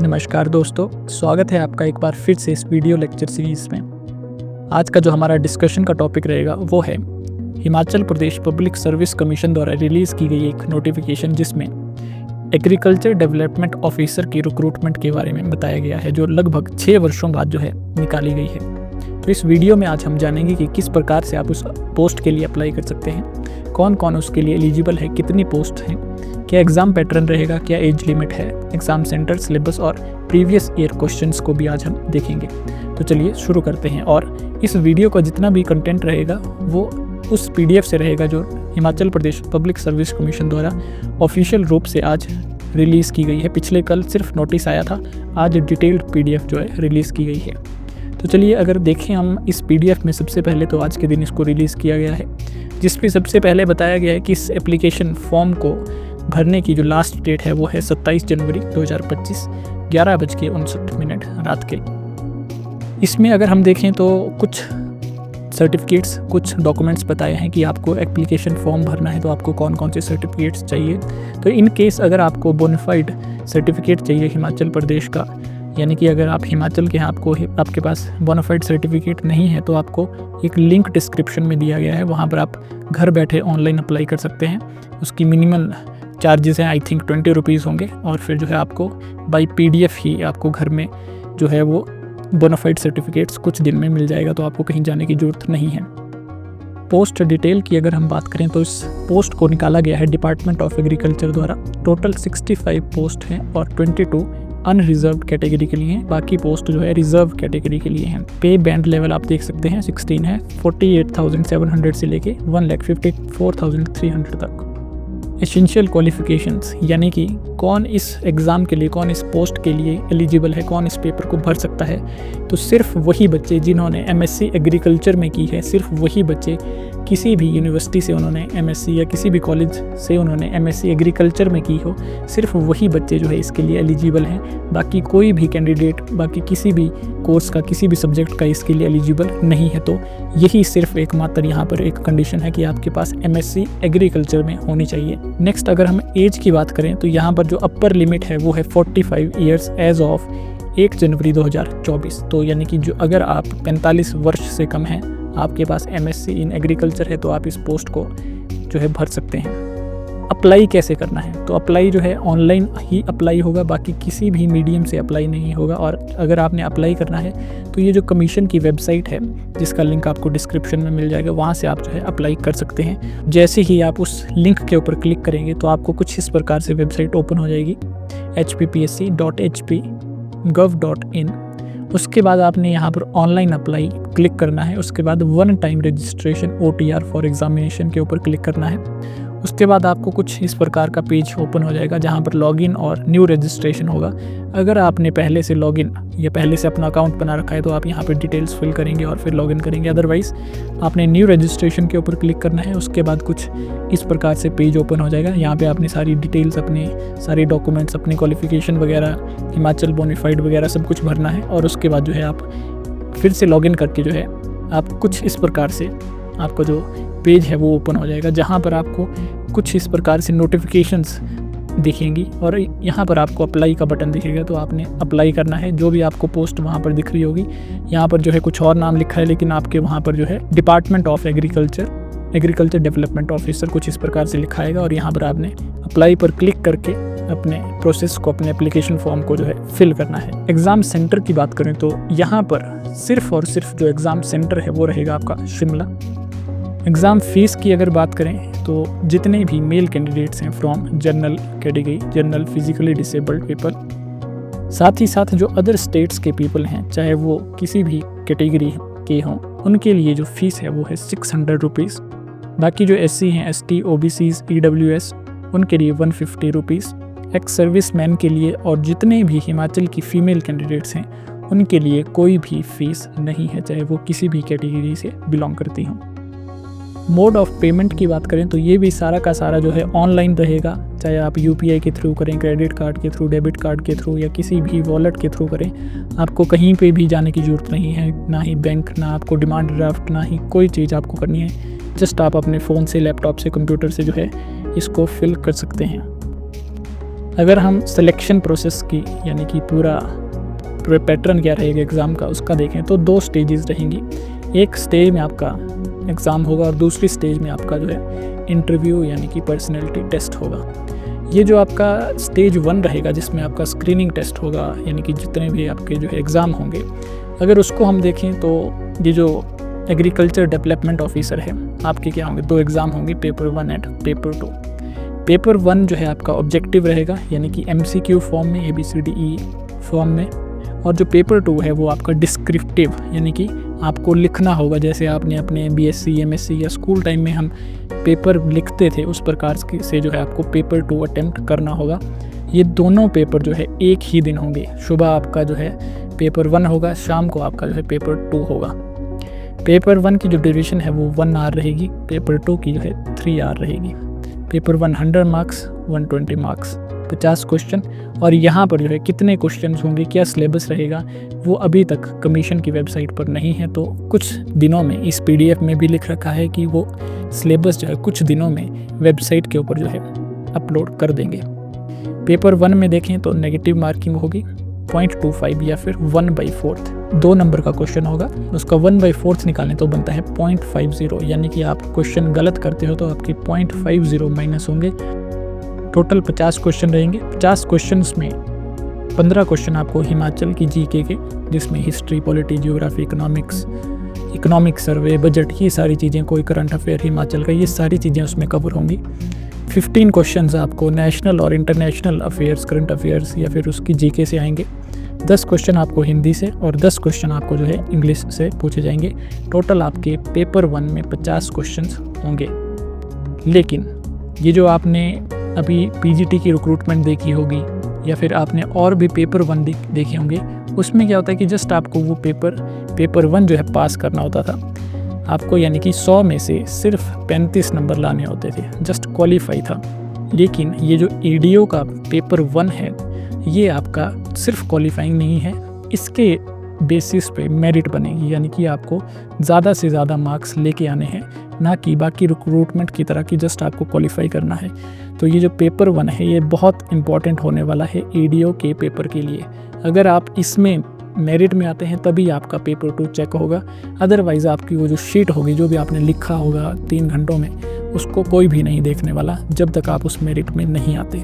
नमस्कार दोस्तों, स्वागत है आपका एक बार फिर से इस वीडियो लेक्चर सीरीज़ में। आज का जो हमारा डिस्कशन का टॉपिक रहेगा वो है Himachal Pradesh public service commission द्वारा रिलीज़ की गई एक नोटिफिकेशन जिसमें एग्रीकल्चर डेवलपमेंट ऑफिसर की रिक्रूटमेंट के बारे में बताया गया है, जो लगभग 6 वर्षों बाद जो है निकाली गई है। तो इस वीडियो में आज हम जानेंगे कि किस प्रकार से आप उस पोस्ट के लिए अप्लाई कर सकते हैं, कौन कौन उसके लिए एलिजिबल है, कितनी पोस्ट हैं, क्या एग्ज़ाम पैटर्न रहेगा, क्या एज लिमिट है, एग्ज़ाम सेंटर, सिलेबस और प्रीवियस ईयर क्वेश्चंस को भी आज हम देखेंगे। तो चलिए शुरू करते हैं। और इस वीडियो का जितना भी कंटेंट रहेगा वो उस PDF से रहेगा जो Himachal Pradesh public service commission द्वारा ऑफिशियल रूप से आज रिलीज़ की गई है। पिछले कल सिर्फ नोटिस आया था, आज डिटेल्ड PDF जो है रिलीज़ की गई है। तो चलिए अगर देखें हम इस PDF में सबसे पहले तो आज के दिन इसको रिलीज़ किया गया है, जिसमें सबसे पहले बताया गया है कि इस एप्लीकेशन फॉर्म को भरने की जो लास्ट डेट है वो है 27 जनवरी 2025 11:59 रात के। इसमें अगर हम देखें तो कुछ सर्टिफिकेट्स, कुछ डॉक्यूमेंट्स बताए हैं कि आपको एप्लीकेशन फॉर्म भरना है तो आपको कौन कौन से सर्टिफिकेट्स चाहिए। तो इन केस अगर आपको बोनाफाइड सर्टिफिकेट चाहिए हिमाचल प्रदेश का, यानी कि अगर आप हिमाचल के हैं, आपके पास बोनाफाइड सर्टिफिकेट नहीं है, तो आपको एक लिंक डिस्क्रिप्शन में दिया गया है, वहाँ पर आप घर बैठे ऑनलाइन अप्लाई कर सकते हैं। उसकी मिनिमल चार्जेस हैं, आई थिंक 20 रुपीज़ होंगे, और फिर जो है आपको बाय PDF ही आपको घर में जो है वो बोनाफाइड सर्टिफिकेट्स कुछ दिन में मिल जाएगा, तो आपको कहीं जाने की ज़रूरत नहीं है। पोस्ट डिटेल की अगर हम बात करें तो इस पोस्ट को निकाला गया है डिपार्टमेंट ऑफ एग्रीकल्चर द्वारा। टोटल 65 पोस्ट हैं और 22 अनरिजर्व कैटेगरी के लिए हैं, बाकी पोस्ट जो है रिजर्व कैटेगरी के लिए हैं। पे बैंड लेवल आप देख सकते हैं 16 है, 48,700 से लेके 1,54,300 तक। एसेंशियल क्वालिफिकेशंस, यानी कि कौन इस एग्ज़ाम के लिए, कौन इस पोस्ट के लिए एलिजिबल है, कौन इस पेपर को भर सकता है। तो सिर्फ वही बच्चे जिन्होंने MSc एग्रीकल्चर में की है, सिर्फ वही बच्चे किसी भी यूनिवर्सिटी से उन्होंने MSc या किसी भी कॉलेज से उन्होंने MSc एग्रीकल्चर में की हो, सिर्फ वही बच्चे जो है इसके लिए एलिजिबल हैं। बाकी कोई भी कैंडिडेट, बाकी किसी भी कोर्स का, किसी भी सब्जेक्ट का इसके लिए एलिजिबल नहीं है। तो यही सिर्फ एकमात्र यहाँ पर एक कंडीशन है कि आपके पास MSc एग्रीकल्चर में होनी चाहिए। नेक्स्ट अगर हम एज की बात करें तो यहाँ पर जो अपर लिमिट है वो है 45 ईयर्स एज ऑफ 1 जनवरी 2024। तो यानी कि जो अगर आप 45 वर्ष से कम हैं, आपके पास MSc इन एग्रीकल्चर है, तो आप इस पोस्ट को जो है भर सकते हैं। अप्लाई कैसे करना है? तो अप्लाई जो है ऑनलाइन ही अप्लाई होगा, बाकी किसी भी मीडियम से अप्लाई नहीं होगा। और अगर आपने अप्लाई करना है तो ये जो कमीशन की वेबसाइट है, जिसका लिंक आपको डिस्क्रिप्शन में मिल जाएगा, वहाँ से आप जो है अप्लाई कर सकते हैं। जैसे ही आप उस लिंक के ऊपर क्लिक करेंगे तो आपको कुछ इस प्रकार से वेबसाइट ओपन हो जाएगी, hppsc.hp.gov.in। उसके बाद आपने यहाँ पर ऑनलाइन अप्लाई क्लिक करना है। उसके बाद 1 time registration OTR for examination के ऊपर क्लिक करना है। उसके बाद आपको कुछ इस प्रकार का पेज ओपन हो जाएगा जहाँ पर लॉगिन और न्यू रजिस्ट्रेशन होगा। अगर आपने पहले से लॉगिन या पहले से अपना अकाउंट बना रखा है तो आप यहाँ पर डिटेल्स फिल करेंगे और फिर लॉगिन करेंगे। अदरवाइज़ आपने न्यू रजिस्ट्रेशन के ऊपर क्लिक करना है। उसके बाद कुछ इस प्रकार से पेज ओपन हो जाएगा। यहाँ पे आपने सारी डिटेल्स, अपने सारे डॉक्यूमेंट्स, अपनी क्वालिफिकेशन वगैरह, हिमाचल बोनाफाइड वगैरह सब कुछ भरना है। और उसके बाद जो है आप फिर से लॉगिन करके जो है आप कुछ इस प्रकार से आपका जो पेज है वो ओपन हो जाएगा, जहाँ पर आपको कुछ इस प्रकार से नोटिफिकेशंस दिखेंगी और यहाँ पर आपको अप्लाई का बटन दिखेगा। तो आपने अप्लाई करना है। जो भी आपको पोस्ट वहाँ पर दिख रही होगी, यहाँ पर जो है कुछ और नाम लिखा है, लेकिन आपके वहाँ पर जो है department of agriculture development officer कुछ इस प्रकार से लिखा आएगा। और यहाँ पर आपने अप्लाई पर क्लिक करके अपने प्रोसेस को, अपने एप्लीकेशन फॉर्म को जो है फिल करना है। एग्ज़ाम सेंटर की बात करें तो यहाँ पर सिर्फ और सिर्फ जो एग्ज़ाम सेंटर है वो रहेगा आपका शिमला। एग्ज़ाम फ़ीस की अगर बात करें तो जितने भी मेल कैंडिडेट्स हैं from general category, general physically disabled people, साथ ही साथ जो अदर स्टेट्स के पीपल हैं, चाहे वो किसी भी कैटेगरी के हों, उनके लिए जो फ़ीस है वो है 600 रुपीज़। बाकी जो SC हैं, ST, OBCs, EWS, उनके लिए 150 रुपीज़। एक्स सर्विस मैन के लिए और जितने भी हिमाचल की फ़ीमेल कैंडिडेट्स हैं उनके लिए कोई भी फ़ीस नहीं है, चाहे वो किसी भी कैटेगरी से बिलोंग करती हों। मोड ऑफ पेमेंट की बात करें तो ये भी सारा का सारा जो है ऑनलाइन रहेगा, चाहे आप UPI के थ्रू करें, क्रेडिट कार्ड के थ्रू, डेबिट कार्ड के थ्रू या किसी भी वॉलेट के थ्रू करें। आपको कहीं पे भी जाने की ज़रूरत नहीं है, ना ही बैंक, ना आपको डिमांड ड्राफ्ट, ना ही कोई चीज़ आपको करनी है। जस्ट आप अपने फ़ोन से, लैपटॉप से, कंप्यूटर से जो है इसको फिल कर सकते हैं। अगर हम सिलेक्शन प्रोसेस की यानी कि पूरा पैटर्न क्या रहेगा एग्ज़ाम का उसका देखें तो 2 स्टेजेस रहेंगी। एक स्टेज में आपका एग्ज़ाम होगा और दूसरी स्टेज में आपका जो है इंटरव्यू यानी कि पर्सनैलिटी टेस्ट होगा। ये जो आपका स्टेज 1 रहेगा जिसमें आपका स्क्रीनिंग टेस्ट होगा यानी कि जितने भी आपके जो है एग्ज़ाम होंगे, अगर उसको हम देखें तो ये जो एग्रीकल्चर डेवलपमेंट ऑफिसर है आपके क्या होंगे, 2 एग्ज़ाम होंगे, पेपर 1 एंड पेपर 2। पेपर 1 जो है आपका ऑब्जेक्टिव रहेगा यानी कि MCQ फॉर्म में ABCDE फॉर्म में, और जो पेपर 2 है वो आपका डिस्क्रिप्टिव यानी कि आपको लिखना होगा जैसे आपने अपने BSc MSc या स्कूल टाइम में हम पेपर लिखते थे उस प्रकार से जो है आपको पेपर 2 अटेम्प्ट करना होगा। ये दोनों पेपर जो है एक ही दिन होंगे, सुबह आपका जो है पेपर 1 होगा, शाम को आपका जो है पेपर 2 होगा। पेपर 1 की जो ड्यूरेशन है वो 1 आवर रहेगी, पेपर 2 की जो है 3 आवर रहेगी। Paper 1 100 marks, 120 marks, 50 question. और यहाँ पर जो है कितने क्वेश्चन होंगे, क्या सिलेबस रहेगा, वो अभी तक कमीशन की वेबसाइट पर नहीं है। तो कुछ दिनों में इस PDF में भी लिख रखा है कि वो सिलेबस जो है कुछ दिनों में वेबसाइट के ऊपर जो है अपलोड कर देंगे। पेपर 1 में देखें तो नेगेटिव मार्किंग होगी 0.25 या फिर 1/4, 2 नंबर का क्वेश्चन होगा, उसका 1/4 निकालें तो बनता है 0.50, यानी कि आप क्वेश्चन गलत करते हो तो आपकी 0.50 माइनस होंगे। टोटल 50 क्वेश्चन रहेंगे। 50 क्वेश्चन में 15 क्वेश्चन आपको हिमाचल की GK के, जिसमें history, polity, geography, economic survey, budget, ये सारी चीज़ें, कोई करंट अफेयर हिमाचल का, ये सारी चीज़ें उसमें कवर होंगी। 15 क्वेश्चंस आपको नेशनल और इंटरनेशनल अफेयर्स, करंट अफेयर्स या फिर उसकी GK से आएंगे। 10 क्वेश्चन आपको हिंदी से और 10 क्वेश्चन आपको जो है इंग्लिश से पूछे जाएंगे। टोटल आपके पेपर 1 में 50 क्वेश्चंस होंगे। लेकिन ये जो आपने अभी PGT की रिक्रूटमेंट देखी होगी या फिर आपने और भी पेपर 1 देखे होंगे, उसमें क्या होता है कि जस्ट आपको वो पेपर 1 जो है पास करना होता था आपको, यानी कि 100 में से सिर्फ 35 नंबर लाने होते थे, जस्ट क्वालिफाई था। लेकिन ये जो ADO का पेपर 1 है ये आपका सिर्फ क्वालिफाइंग नहीं है, इसके बेसिस पे मेरिट बनेगी, यानी कि आपको ज़्यादा से ज़्यादा मार्क्स लेके आने हैं, ना कि बाकी रिक्रूटमेंट की तरह कि जस्ट आपको क्वालिफाई करना है। तो ये जो पेपर 1 है ये बहुत इंपॉर्टेंट होने वाला है ADO के पेपर के लिए। अगर आप इसमें मेरिट में आते हैं तभी आपका पेपर 2 चेक होगा, अदरवाइज़ आपकी वो जो शीट होगी, जो भी आपने लिखा होगा 3 घंटों में, उसको कोई भी नहीं देखने वाला जब तक आप उस मेरिट में नहीं आते।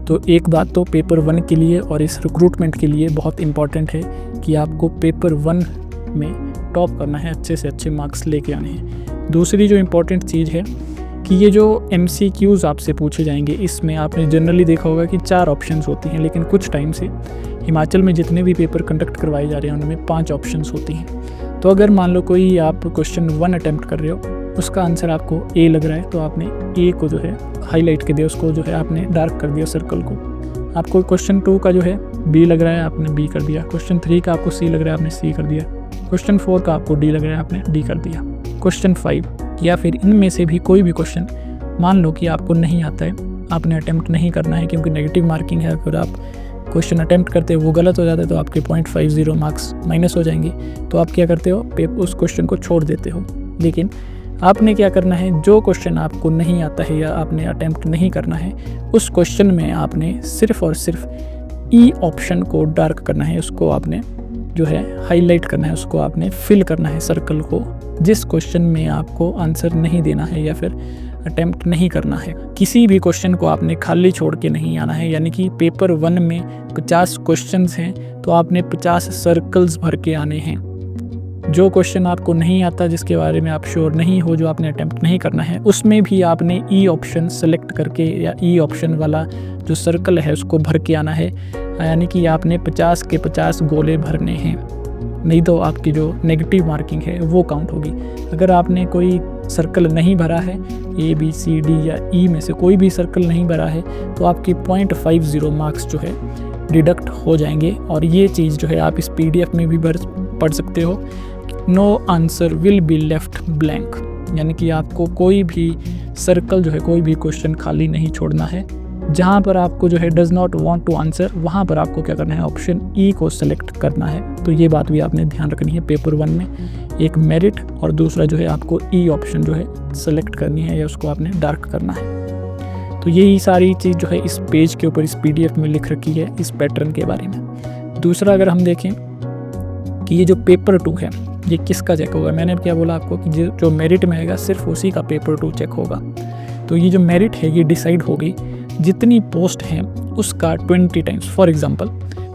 तो एक बात तो पेपर 1 के लिए और इस रिक्रूटमेंट के लिए बहुत इंपॉर्टेंट है कि आपको पेपर 1 में टॉप करना है, अच्छे से अच्छे मार्क्स लेके आने हैं। दूसरी जो इम्पॉर्टेंट चीज़ है कि ये जो MCQs आपसे पूछे जाएंगे, इसमें आपने जनरली देखा होगा कि 4 ऑप्शंस होती हैं, लेकिन कुछ टाइम से हिमाचल में जितने भी पेपर कंडक्ट करवाए जा रहे हैं उनमें 5 ऑप्शंस होती हैं। तो अगर मान लो कोई आप क्वेश्चन 1 अटैम्प्ट कर रहे हो, उसका आंसर आपको A लग रहा है, तो आपने A को जो है हाईलाइट कर दिया, उसको जो है आपने डार्क कर दिया सर्कल को। आपको क्वेश्चन 2 का जो है B लग रहा है, आपने B कर दिया। क्वेश्चन 3 का आपको C लग रहा है, आपने C कर दिया। क्वेश्चन 4 का आपको D लग रहा है, आपने D कर दिया। क्वेश्चन 5 या फिर इनमें से भी कोई भी क्वेश्चन मान लो कि आपको नहीं आता है, आपने अटैम्प्ट नहीं करना है क्योंकि नेगेटिव मार्किंग है, अगर आप क्वेश्चन अटैम्प्ट करते हो वो गलत हो जाता है तो आपके 0.50 मार्क्स माइनस हो जाएंगे। तो आप क्या करते हो, उस क्वेश्चन को छोड़ देते हो। लेकिन आपने क्या करना है, जो क्वेश्चन आपको नहीं आता है या आपने अटैम्प्ट नहीं करना है, उस क्वेश्चन में आपने सिर्फ और सिर्फ E ऑप्शन को डार्क करना है, उसको आपने जो है हाईलाइट करना है, उसको आपने फिल करना है सर्कल को, जिस क्वेश्चन में आपको आंसर नहीं देना है या फिर अटैम्प्ट नहीं करना है। किसी भी क्वेश्चन को आपने खाली छोड़ के नहीं आना है, यानी कि पेपर 1 में 50 क्वेश्चंस हैं तो आपने 50 सर्कल्स भर के आने हैं। जो क्वेश्चन आपको नहीं आता, जिसके बारे में आप श्योर नहीं हो, जो आपने अटैम्प्ट नहीं करना है, उसमें भी आपने E ऑप्शन सेलेक्ट करके या E ऑप्शन वाला जो सर्कल है उसको भर के आना है, यानी कि आपने 50 के 50 गोले भरने हैं, नहीं तो आपकी जो नेगेटिव मार्किंग है वो काउंट होगी। अगर आपने कोई सर्कल नहीं भरा है, ABCD या E में से कोई भी सर्कल नहीं भरा है, तो आपकी 0.50 मार्क्स जो है डिडक्ट हो जाएंगे। और ये चीज़ जो है आप इस PDF में भी पढ़ सकते हो, no answer will be left blank, यानी कि आपको कोई भी सर्कल जो है, कोई भी क्वेश्चन खाली नहीं छोड़ना है। जहाँ पर आपको जो है does not want to answer, वहाँ पर आपको क्या करना है, ऑप्शन E को सेलेक्ट करना है। तो ये बात भी आपने ध्यान रखनी है पेपर 1 में, एक मेरिट और दूसरा जो है आपको E ऑप्शन जो है सेलेक्ट करनी है या उसको आपने डार्क करना है। तो यही सारी चीज़ जो है इस पेज के ऊपर, इस PDF में लिख रखी है इस पैटर्न के बारे में। दूसरा अगर हम देखें कि ये जो पेपर 2 है ये किसका चेक होगा, मैंने अब क्या बोला आपको कि जो मेरिट में आएगा सिर्फ उसी का पेपर 2 चेक होगा। तो ये जो मेरिट है ये डिसाइड होगी जितनी पोस्ट हैं उसका 20 टाइम्स। फॉर एग्जांपल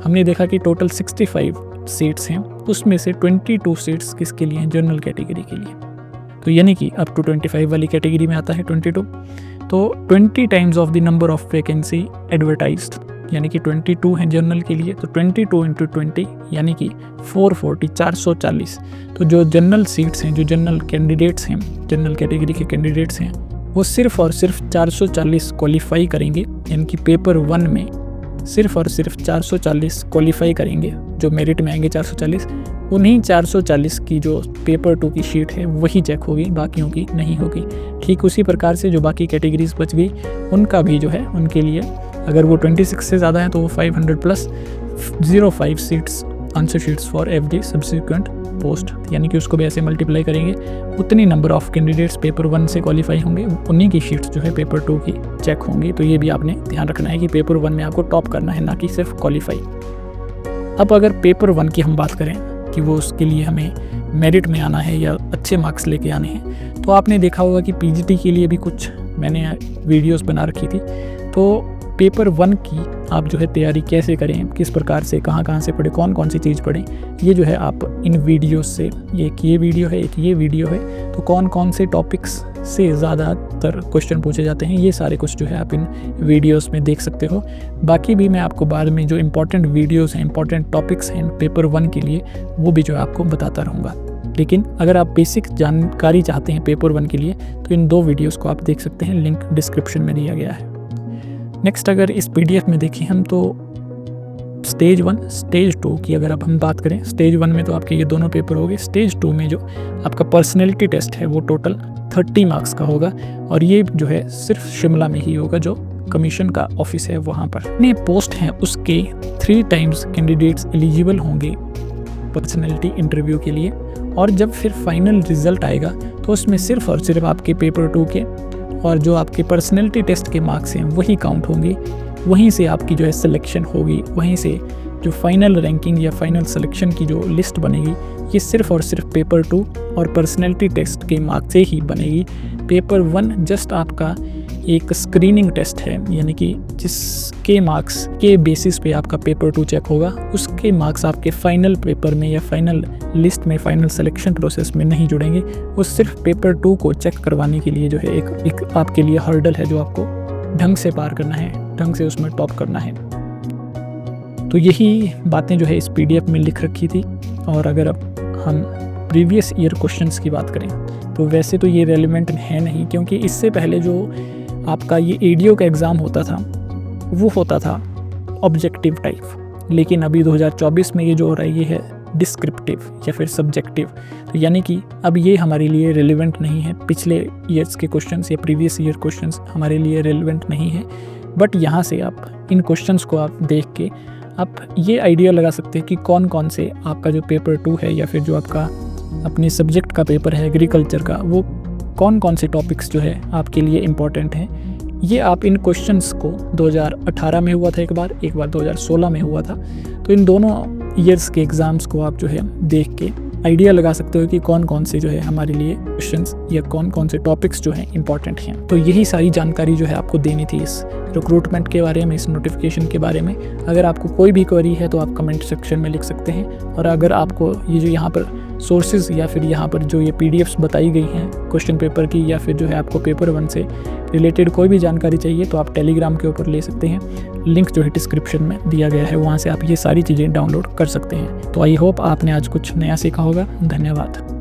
हमने देखा कि टोटल 65 सीट्स हैं, उसमें से 22 सीट्स किसके लिए हैं, जनरल कैटेगरी के लिए। तो यानी कि अप टू 25 वाली कैटेगरी में आता है 22। तो 20 times of the number of vacancy advertised, यानी कि 22 हैं जनरल के लिए, तो 22 इंटू 20 यानी कि 440, 440। तो जो जनरल सीट्स हैं, जो जनरल कैंडिडेट्स हैं, जनरल कैटेगरी के कैंडिडेट्स हैं, वो सिर्फ और सिर्फ 440 क्वालिफाई करेंगे, यानी कि पेपर 1 में सिर्फ और सिर्फ 440 क्वालिफाई करेंगे, जो मेरिट में आएंगे 440। उन्हीं 440 की जो पेपर 2 की शीट है वही चेक होगी, बाकियों की नहीं होगी। ठीक उसी प्रकार से जो बाकी कैटेगरीज बच गई उनका भी जो है, उनके लिए अगर वो 26 से ज़्यादा है तो वो 500 plus 05 seats answer sheets for every subsequent post, यानी कि उसको भी ऐसे मल्टीप्लाई करेंगे, उतनी नंबर ऑफ कैंडिडेट्स पेपर 1 से क्वालिफाई होंगे, उन्हीं की शीट्स जो है पेपर 2 की चेक होंगी। तो ये भी आपने ध्यान रखना है कि पेपर 1 में आपको टॉप करना है, ना कि सिर्फ क्वालिफाई। अब अगर पेपर 1 की हम बात करें कि वो उसके लिए हमें मेरिट में आना है या अच्छे मार्क्स लेके आने हैं, तो आपने देखा होगा कि PGT के लिए भी कुछ मैंने वीडियोस बना रखी थी। तो पेपर 1 की आप जो है तैयारी कैसे करें, किस प्रकार से, कहाँ से पढ़ें, कौन सी चीज़ पढ़ें, ये जो है आप इन वीडियोस से, एक ये वीडियो है, एक ये वीडियो है, तो कौन से टॉपिक्स से ज़्यादातर क्वेश्चन पूछे जाते हैं, ये सारे कुछ जो है आप इन वीडियोस में देख सकते हो। बाकी भी मैं आपको बाद में जो इंपॉर्टेंट वीडियोस हैं, इंपॉर्टेंट टॉपिक्स हैं पेपर 1 के लिए, वो भी जो है आपको बताता रहूँगा। लेकिन अगर आप बेसिक जानकारी चाहते हैं पेपर 1 के लिए तो इन 2 वीडियोज़ को आप देख सकते हैं, लिंक डिस्क्रिप्शन में दिया गया है। नेक्स्ट अगर इस PDF में देखें हम तो स्टेज 1, स्टेज 2 की अगर अब हम बात करें, स्टेज 1 में तो आपके ये दोनों पेपर हो गए। स्टेज 2 में जो आपका पर्सनैलिटी टेस्ट है वो टोटल 30 मार्क्स का होगा, और ये जो है सिर्फ शिमला में ही होगा, जो कमीशन का ऑफिस है वहाँ पर। जितने पोस्ट हैं उसके 3 टाइम्स कैंडिडेट्स एलिजिबल होंगे पर्सनैलिटी इंटरव्यू के लिए, और जब फिर फाइनल रिजल्ट आएगा तो उसमें सिर्फ और सिर्फ आपके पेपर 2 के और जो आपके पर्सनैलिटी टेस्ट के मार्क्स हैं वही काउंट होंगे, वहीं से आपकी जो है सिलेक्शन होगी, वहीं से जो फाइनल रैंकिंग या फाइनल सिलेक्शन की जो लिस्ट बनेगी ये सिर्फ और सिर्फ पेपर 2 और पर्सनैलिटी टेस्ट के मार्क्स से ही बनेगी। पेपर 1 जस्ट आपका एक स्क्रीनिंग टेस्ट है, यानी कि जिसके मार्क्स के बेसिस पे आपका पेपर 2 चेक होगा, उसके मार्क्स आपके फाइनल पेपर में या फाइनल लिस्ट में, फाइनल सिलेक्शन प्रोसेस में नहीं जुड़ेंगे। वो सिर्फ पेपर 2 को चेक करवाने के लिए जो है एक आपके लिए हर्डल है, जो आपको ढंग से पार करना है, ढंग से उसमें टॉप करना है। तो यही बातें जो है इस PDF में लिख रखी थी। और अगर अब हम प्रीवियस ईयर क्वेश्चंस की बात करें तो वैसे तो ये रेलिवेंट है नहीं, क्योंकि इससे पहले जो आपका ये ADO का एग्ज़ाम होता था वो होता था ऑब्जेक्टिव टाइप, लेकिन अभी 2024 में ये जो हो रहा है ये है डिस्क्रिप्टिव या फिर सब्जेक्टिव। तो यानी कि अब ये हमारे लिए रेलिवेंट नहीं है, पिछले ईयर्स के क्वेश्चंस या प्रीवियस ईयर क्वेश्चंस हमारे लिए रेलिवेंट नहीं है। बट यहाँ से आप इन क्वेश्चंस को आप देख के आप ये आइडिया लगा सकते हैं कि कौन से आपका जो पेपर 2 है या फिर जो आपका अपने सब्जेक्ट का पेपर है एग्रीकल्चर का, वो कौन से टॉपिक्स जो है आपके लिए इम्पॉर्टेंट हैं। ये आप इन क्वेश्चंस को 2018 में हुआ था एक बार 2016 में हुआ था, तो इन दोनों ईयर्स के एग्ज़ाम्स को आप जो है देख के आइडिया लगा सकते हो कि कौन से जो है हमारे लिए क्वेश्चंस या कौन से टॉपिक्स जो हैं इंपॉर्टेंट हैं। तो यही सारी जानकारी जो है आपको देनी थी इस रिक्रूटमेंट के बारे में, इस नोटिफिकेशन के बारे में। अगर आपको कोई भी क्वेरी है तो आप कमेंट सेक्शन में लिख सकते हैं, और अगर आपको ये जो यहाँ पर सोर्सेज या फिर यहाँ पर जो ये PDFs बताई गई हैं क्वेश्चन पेपर की, या फिर जो है आपको पेपर 1 से रिलेटेड कोई भी जानकारी चाहिए तो आप टेलीग्राम के ऊपर ले सकते हैं। लिंक जो है डिस्क्रिप्शन में दिया गया है, वहाँ से आप ये सारी चीज़ें डाउनलोड कर सकते हैं। तो आई होप आपने आज कुछ नया सीखा होगा। धन्यवाद।